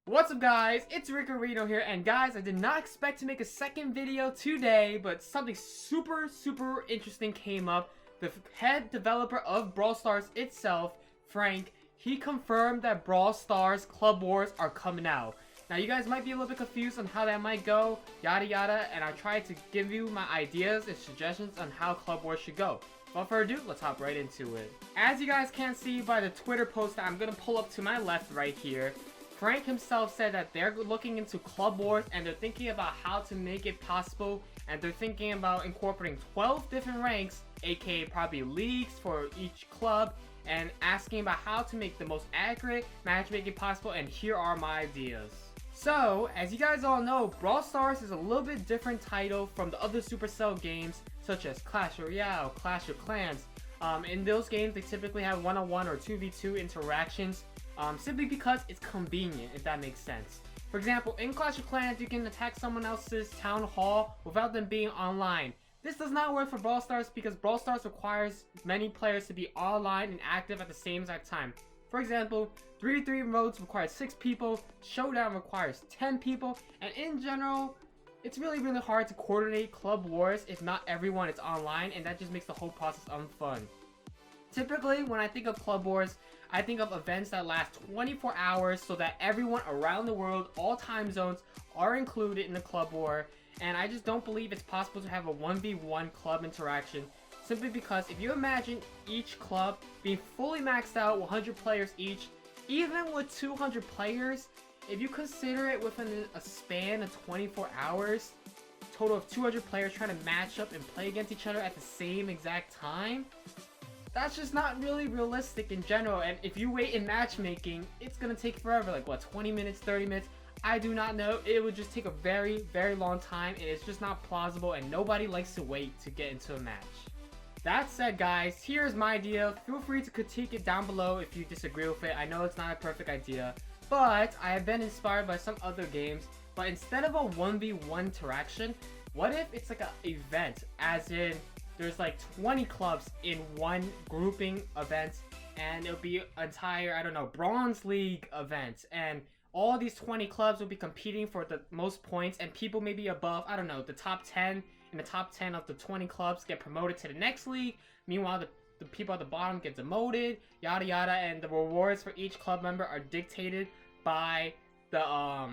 What's up guys, it's Ricerino here, and guys, I did not expect to make a second video today, but something super interesting came up. The head developer of Brawl Stars itself, Frank, he confirmed that Brawl Stars Club Wars are coming out. Now you guys might be a little bit confused on how that might go, yada yada, and I tried to give you my ideas and suggestions on how Club Wars should go. Without further ado, let's hop right into it. As you guys can see by the Twitter post that I'm going to pull up to my left right here, Frank himself said that they're looking into Club Wars and they're thinking about how to make it possible, and they're thinking about incorporating 12 different ranks, aka probably leagues for each club, and asking about how to make the most accurate matchmaking possible, and here are my ideas. So, as you guys all know, Brawl Stars is a little bit different title from the other Supercell games such as Clash Royale, Clash of Clans. In those games, they typically have one-on-one or 2v2 interactions. Simply because it's convenient, if that makes sense. For example, in Clash of Clans, you can attack someone else's town hall without them being online. This does not work for Brawl Stars because Brawl Stars requires many players to be online and active at the same exact time. For example, 3v3 modes require 6 people, Showdown requires 10 people, and in general, it's really hard to coordinate Club Wars if not everyone is online, and that just makes the whole process unfun. Typically, when I think of Club Wars, I think of events that last 24 hours so that everyone around the world, all time zones, are included in the Club War. And I just don't believe it's possible to have a 1v1 club interaction, simply because if you imagine each club being fully maxed out, 100 players each, even with 200 players, if you consider it within a span of 24 hours, total of 200 players trying to match up and play against each other at the same exact time, that's just not really realistic in general. And if you wait in matchmaking, it's gonna take forever, like what, 20 minutes, 30 minutes? I do not know. It would just take a very long time, and it's just not plausible, and nobody likes to wait to get into a match. That said guys, here's my idea. Feel free to critique it down below if you disagree with it. I know it's not a perfect idea, but I have been inspired by some other games. But instead of a 1v1 interaction, what if it's like an event, as in there's like 20 clubs in one grouping event, and it'll be entire, I don't know, Bronze League event, and all these 20 clubs will be competing for the most points, and people maybe above, I don't know, the top 10, and the top 10 of the 20 clubs get promoted to the next league. Meanwhile, the people at the bottom get demoted, yada yada, and the rewards for each club member are dictated by the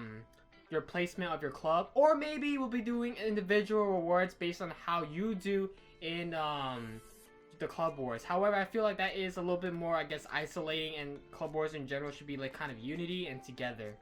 your placement of your club. Or maybe we'll be doing individual rewards based on how you do in the Club Wars. However, I feel like that is a little bit more, I guess, isolating, and Club Wars in general should be like kind of unity and together.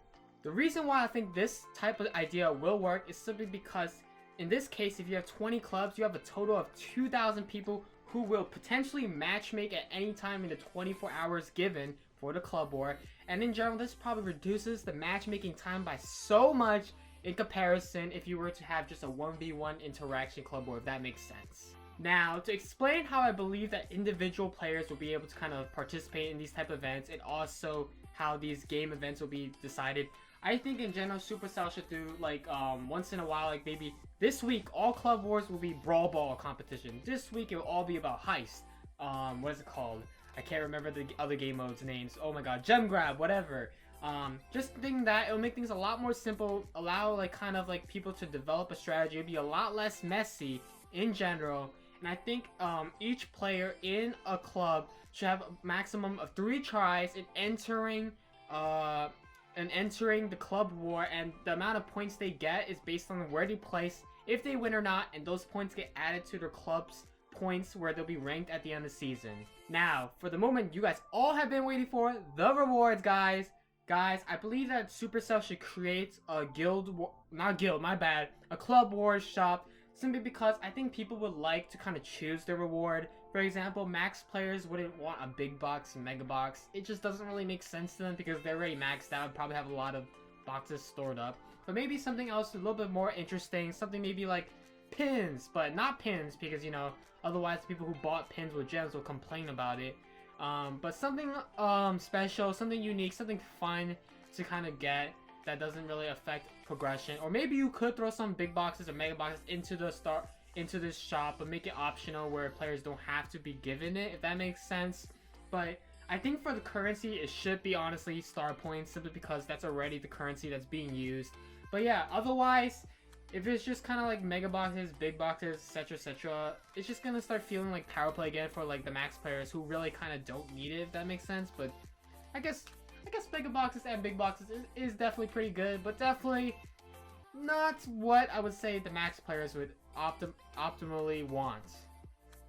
The reason why I think this type of idea will work is simply because in this case, if you have 20 clubs, you have a total of 2,000 people who will potentially matchmake at any time in the 24 hours given for the Club War. And in general, this probably reduces the matchmaking time by so much in comparison if you were to have just a 1v1 interaction Club War, if that makes sense. Now, to explain how I believe that individual players will be able to kind of participate in these type of events, and also how these game events will be decided, I think in general Supercell should do like once in a while, like maybe this week all Club Wars will be Brawl Ball competition. This week it will all be about Heist. What is it called? I can't remember the other game modes names. Oh my god, Gem Grab, whatever. Just thinking that it'll make things a lot more simple, allow like kind of like people to develop a strategy. It'll be a lot less messy in general. And I think each player in a club should have a maximum of 3 tries in entering the Club War, and the amount of points they get is based on where they place, if they win or not, and those points get added to their club's points where they'll be ranked at the end of the season. Now, for the moment you guys all have been waiting for, the rewards, guys. Guys, I believe that Supercell should create a a Club Wars shop, simply because I think people would like to kind of choose their reward. For example, max players wouldn't want a big box, mega box. It just doesn't really make sense to them because they're already maxed out, probably have a lot of boxes stored up. But maybe something else a little bit more interesting, something maybe like pins, but not pins because, you know, otherwise people who bought pins with gems will complain about it. But something special, something unique, something fun to kind of get that doesn't really affect progression. Or maybe you could throw some big boxes or mega boxes into this shop, but make it optional where players don't have to be given it, if that makes sense. But I think for the currency, it should be honestly star points, simply because that's already the currency that's being used. But yeah, otherwise, if it's just kind of like mega boxes, big boxes, etc., it's just gonna start feeling like power play again for like the max players who really kind of don't need it, if that makes sense. But I guess mega boxes and big boxes is definitely pretty good, but definitely not what I would say the max players would optimally want.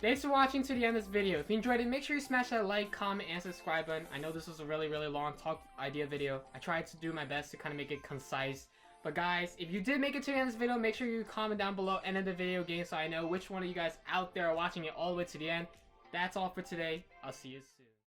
Thanks for watching to the end of this video. If you enjoyed it, make sure you smash that like, comment, and subscribe button. I know this was a really long talk idea video. I tried to do my best to kind of make it concise. But guys, if you did make it to the end of this video, make sure you comment down below end of the video game so I know which one of you guys out there are watching it all the way to the end. That's all for today. I'll see you soon.